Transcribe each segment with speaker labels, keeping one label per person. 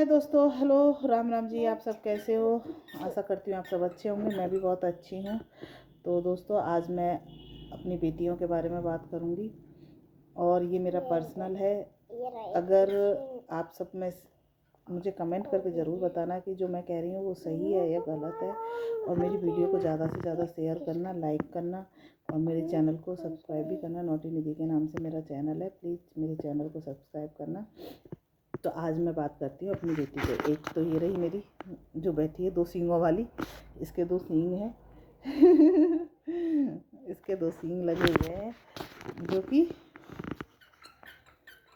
Speaker 1: हाय दोस्तों, हेलो, राम राम जी। आप सब कैसे हो? आशा करती हूँ आप सब अच्छे होंगे। मैं भी बहुत अच्छी हूँ। तो दोस्तों, आज मैं अपनी बेटियों के बारे में बात करूँगी और ये मेरा पर्सनल है। अगर आप सब में मुझे कमेंट करके ज़रूर बताना कि जो मैं कह रही हूँ वो सही है या गलत है, और मेरी वीडियो को ज़्यादा से ज़्यादा शेयर करना, लाइक करना, और मेरे चैनल को सब्सक्राइब भी करना। नोटी निधि के नाम से मेरा चैनल है, प्लीज़ मेरे चैनल को सब्सक्राइब करना। तो आज मैं बात करती हूँ अपनी बेटी को। एक तो ये रही मेरी जो बैठी है 2 सींगों वाली। इसके 2 सींग हैं इसके 2 सींग लगे हुए हैं, जो कि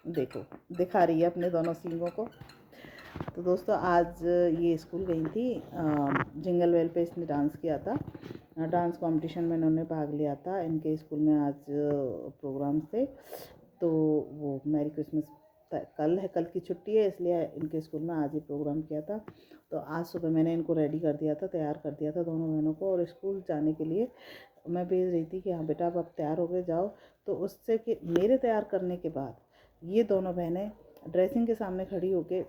Speaker 1: देखो दिखा रही है अपने दोनों सींगों को। तो दोस्तों, आज ये स्कूल गई थी। जिंगल बेल पे इसने डांस किया था। डांस कंपटीशन में इन्होंने भाग लिया था। इनके स्कूल में आज प्रोग्राम थे। तो वो मैरी क्रिसमस कल है, कल की छुट्टी है, इसलिए इनके स्कूल में आज ही प्रोग्राम किया था। तो आज सुबह मैंने इनको रेडी कर दिया था, तैयार कर दिया था दोनों बहनों को, और स्कूल जाने के लिए मैं भेज रही थी कि हाँ बेटा अब तैयार हो गए, जाओ। तो उससे कि मेरे तैयार करने के बाद ये दोनों बहनें ड्रेसिंग के सामने खड़ी होकर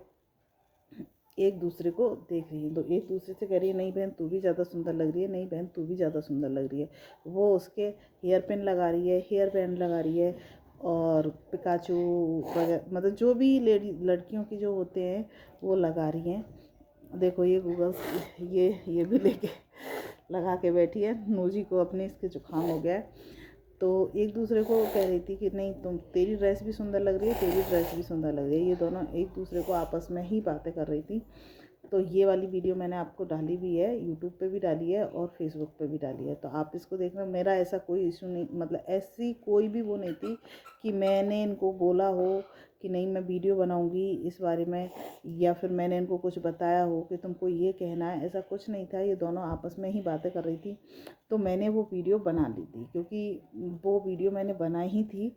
Speaker 1: एक दूसरे को देख रही है। तो एक दूसरे से कह रही है, नहीं बहन तू भी ज़्यादा सुंदर लग रही है, नहीं बहन तू भी ज़्यादा सुंदर लग रही है। वो उसके हेयर पिन लगा रही है, हेयर बैंड लगा रही है, और पिकाचू वगैरह, मतलब जो भी लड़कियों की जो होते हैं वो लगा रही हैं। देखो ये गूगल ये भी लेके लगा के बैठी है। नूजी को अपने इसके जुकाम हो गया है। तो एक दूसरे को कह रही थी कि नहीं तेरी ड्रेस भी सुंदर लग रही है, तेरी ड्रेस भी सुंदर लग रही है। ये दोनों एक दूसरे को आपस में ही बातें कर रही थी। तो ये वाली वीडियो मैंने आपको डाली भी है, यूट्यूब पे भी डाली है और फेसबुक पे भी डाली है। तो आप इसको देखना। मेरा ऐसा कोई इशू नहीं, मतलब ऐसी कोई भी वो नहीं थी कि मैंने इनको बोला हो कि नहीं मैं वीडियो बनाऊंगी इस बारे में, या फिर मैंने इनको कुछ बताया हो कि तुमको ये कहना है। ऐसा कुछ नहीं था। ये दोनों आपस में ही बातें कर रही थी। तो मैंने वो वीडियो बना ली थी, क्योंकि वो वीडियो मैंने बनाई ही थी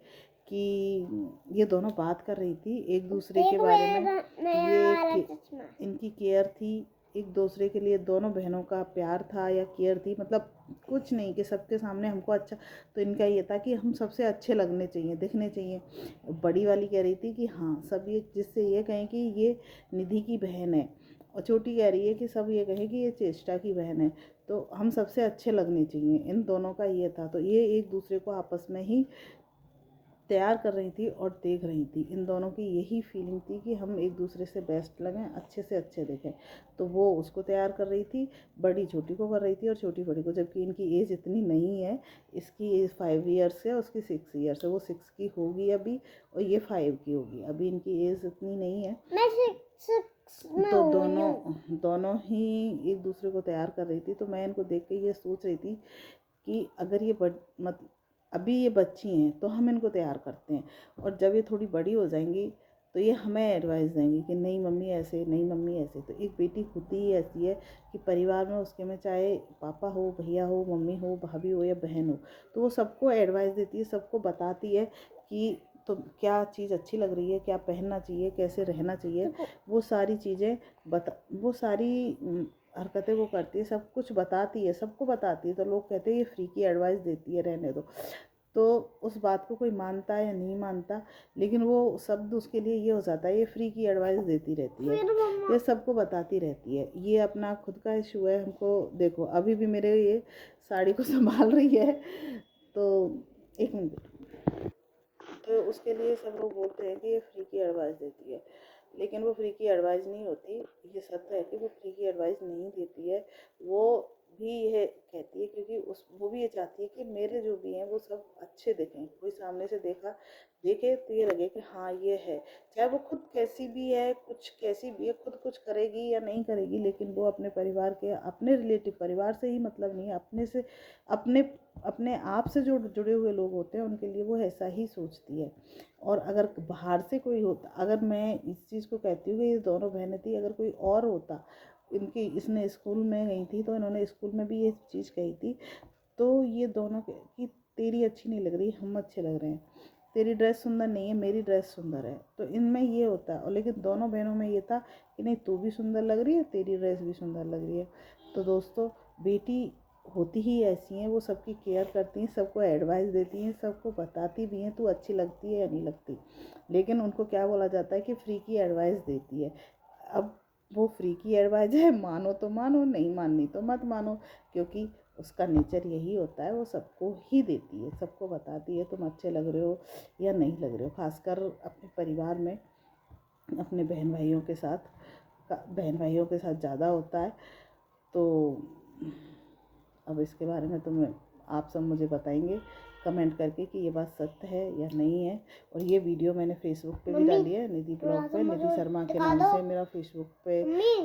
Speaker 1: कि ये दोनों बात कर रही थी एक दूसरे के बारे में। ये इनकी केयर थी एक दूसरे के लिए, दोनों बहनों का प्यार था या केयर थी, मतलब कुछ नहीं कि सबके सामने हमको अच्छा। तो इनका ये था कि हम सबसे अच्छे लगने चाहिए, दिखने चाहिए। बड़ी वाली कह रही थी कि हाँ सब ये जिससे ये कहें कि ये निधि की बहन है, और छोटी कह रही है कि सब ये कहें कि ये चेष्टा की बहन है। तो हम सबसे अच्छे लगने चाहिए, इन दोनों का ये था। तो ये एक दूसरे को आपस में ही तैयार कर रही थी और देख रही थी। इन दोनों की यही फीलिंग थी कि हम एक दूसरे से बेस्ट लगें, अच्छे से अच्छे दिखें। तो वो उसको तैयार कर रही थी, बड़ी छोटी को कर रही थी और छोटी बड़ी को। जबकि इनकी एज इतनी नहीं है, इसकी एज 5 ईयर्स है, उसकी 6 ईयर्स है। वो 6 की होगी अभी और ये 5 की होगी। अभी इनकी एज इतनी नहीं है। तो दोनों ही एक दूसरे को तैयार कर रही थी। तो मैं इनको देख के ये सोच रही थी कि अगर ये अभी ये बच्ची हैं तो हम इनको तैयार करते हैं, और जब ये थोड़ी बड़ी हो जाएंगी तो ये हमें एडवाइस देंगी कि नहीं मम्मी ऐसे, नहीं मम्मी ऐसे। तो एक बेटी होती ही ऐसी है कि परिवार में उसके में चाहे पापा हो, भैया हो, मम्मी हो, भाभी हो या बहन हो, तो वो सबको एडवाइस देती है, सबको बताती है कि तो क्या चीज़ अच्छी लग रही है, क्या पहनना चाहिए, कैसे रहना चाहिए। वो सारी चीज़ें वो सारी हरकतें वो करती है, सब कुछ बताती है, सबको बताती है। तो लोग कहते हैं ये फ्री की एडवाइस देती है, रहने दो। तो उस बात को कोई मानता है या नहीं मानता, लेकिन वो शब्द उसके लिए ये हो जाता है, ये फ्री की एडवाइस देती रहती है, ये सबको बताती रहती है। ये अपना खुद का इशू है। हमको देखो अभी भी मेरे ये साड़ी को संभाल रही है। तो एक मिनट। तो उसके लिए सब लोग बोलते हैं कि ये फ्री की एडवाइस देती है, लेकिन वो फ्री की एडवाइस नहीं होती। ये सत्य है कि वो फ्री की एडवाइस नहीं देती है। वो भी यह कहती है क्योंकि वो भी ये चाहती है कि मेरे जो भी हैं वो सब अच्छे दिखें। कोई सामने से देखे तो ये लगे कि हाँ ये है। चाहे वो खुद कैसी भी है, कुछ कैसी भी है, खुद कुछ करेगी या नहीं करेगी, लेकिन वो अपने परिवार के, अपने रिलेटिव, परिवार से ही मतलब नहीं है, अपने से, अपने आप से जो जुड़े हुए लोग होते हैं उनके लिए वो ऐसा ही सोचती है। और अगर बाहर से कोई होता, अगर मैं इस चीज़ को कहती हूँ कि ये दोनों बहनें थी, अगर कोई और होता, इसने स्कूल में गई थी तो इन्होंने स्कूल में भी ये चीज़ कही थी, तो ये दोनों कि तेरी अच्छी नहीं लग रही, हम अच्छे लग रहे हैं, तेरी ड्रेस सुंदर नहीं है, मेरी ड्रेस सुंदर है। तो इनमें ये होता है। और लेकिन दोनों बहनों में ये था कि नहीं तू भी सुंदर लग रही है, तेरी ड्रेस भी सुंदर लग रही है। तो दोस्तों, बेटी होती ही ऐसी हैं, वो सबकी केयर करती हैं, सबको एडवाइस देती हैं, सबको बताती भी हैं तू अच्छी लगती है या नहीं लगती। लेकिन उनको क्या बोला जाता है कि फ्री की एडवाइस देती है। अब वो फ्री की एडवाइस है, मानो तो मानो, नहीं माननी तो मत मानो, क्योंकि उसका नेचर यही होता है, वो सबको ही देती है, सबको बताती है तुम अच्छे लग रहे हो या नहीं लग रहे हो। खासकर अपने परिवार में अपने बहन भाइयों के साथ ज़्यादा होता है। तो अब इसके बारे में आप सब मुझे बताएंगे कमेंट करके कि ये बात सत्य है या नहीं है। और ये वीडियो मैंने फेसबुक पे भी डाली है, निधि ब्लॉग पे, निधि शर्मा के नाम से मेरा फेसबुक पे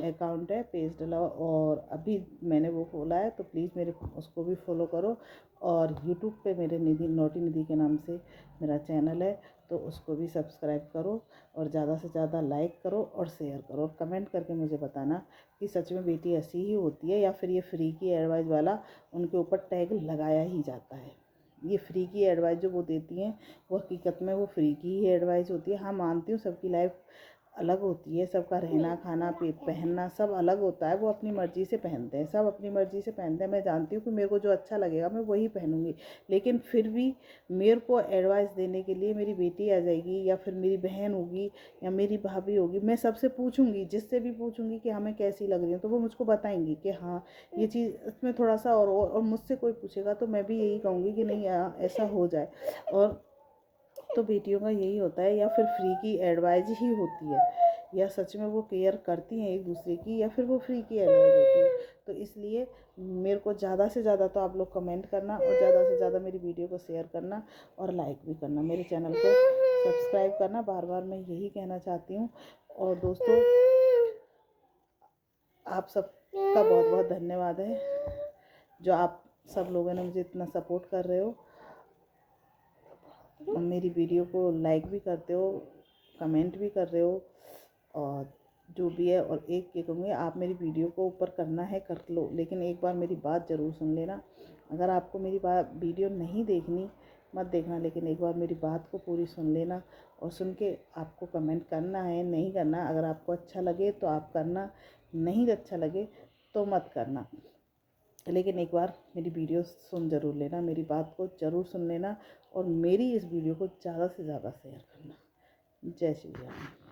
Speaker 1: अकाउंट है, पेज डला, और अभी मैंने वो खोला है, तो प्लीज़ मेरे उसको भी फॉलो करो। और यूट्यूब पे मेरे नोटी निधि के नाम से मेरा चैनल है, तो उसको भी सब्सक्राइब करो और ज़्यादा से ज़्यादा लाइक करो और शेयर करो और कमेंट करके मुझे बताना कि सच में बेटी ऐसी ही होती है या फिर ये फ्री की एडवाइस वाला उनके ऊपर टैग लगाया ही जाता है। ये फ्री की एडवाइस जो वो देती हैं वो हकीकत में वो फ्री की ही एडवाइस होती है। हाँ, मानती हूँ सबकी लाइफ अलग होती है, सबका रहना खाना पहनना सब अलग होता है, वो अपनी मर्ज़ी से पहनते हैं, सब अपनी मर्ज़ी से पहनते हैं। मैं जानती हूँ कि मेरे को जो अच्छा लगेगा मैं वही पहनूंगी, लेकिन फिर भी मेरे को एडवाइस देने के लिए मेरी बेटी आ जाएगी या फिर मेरी बहन होगी या मेरी भाभी होगी, मैं सबसे पूछूंगी, जिससे भी पूछूंगी कि हमें कैसी लग रही है, तो वो मुझको बताएंगी कि हाँ ये चीज़ इसमें थोड़ा सा और मुझसे कोई पूछेगा तो मैं भी यही कहूँगी कि नहीं ऐसा हो जाए। और तो बेटियों का यही होता है, या फिर फ्री की एडवाइस ही होती है, या सच में वो केयर करती हैं एक दूसरे की, या फिर वो फ्री की एडवाइस होती है। तो इसलिए मेरे को ज़्यादा से ज़्यादा तो आप लोग कमेंट करना और ज़्यादा से ज़्यादा मेरी वीडियो को शेयर करना और लाइक भी करना, मेरे चैनल को सब्सक्राइब करना, बार बार मैं यही कहना चाहती हूँ। और दोस्तों आप सबका बहुत बहुत धन्यवाद है, जो आप सब लोगों ने मुझे इतना सपोर्ट कर रहे हो, मेरी वीडियो को लाइक भी करते हो, कमेंट भी कर रहे हो, और जो भी है। और एक ये कहूँगी, आप मेरी वीडियो को ऊपर करना है कर लो, लेकिन एक बार मेरी बात ज़रूर सुन लेना। अगर आपको मेरी वीडियो नहीं देखनी मत देखना, लेकिन एक बार मेरी बात को पूरी सुन लेना और सुन के आपको कमेंट करना है, नहीं करना। अगर आपको अच्छा लगे तो आप करना, नहीं अच्छा लगे तो मत करना, लेकिन एक बार मेरी वीडियो सुन ज़रूर लेना, मेरी बात को ज़रूर सुन लेना और मेरी इस वीडियो को ज़्यादा से ज़्यादा शेयर करना। जय श्री राम।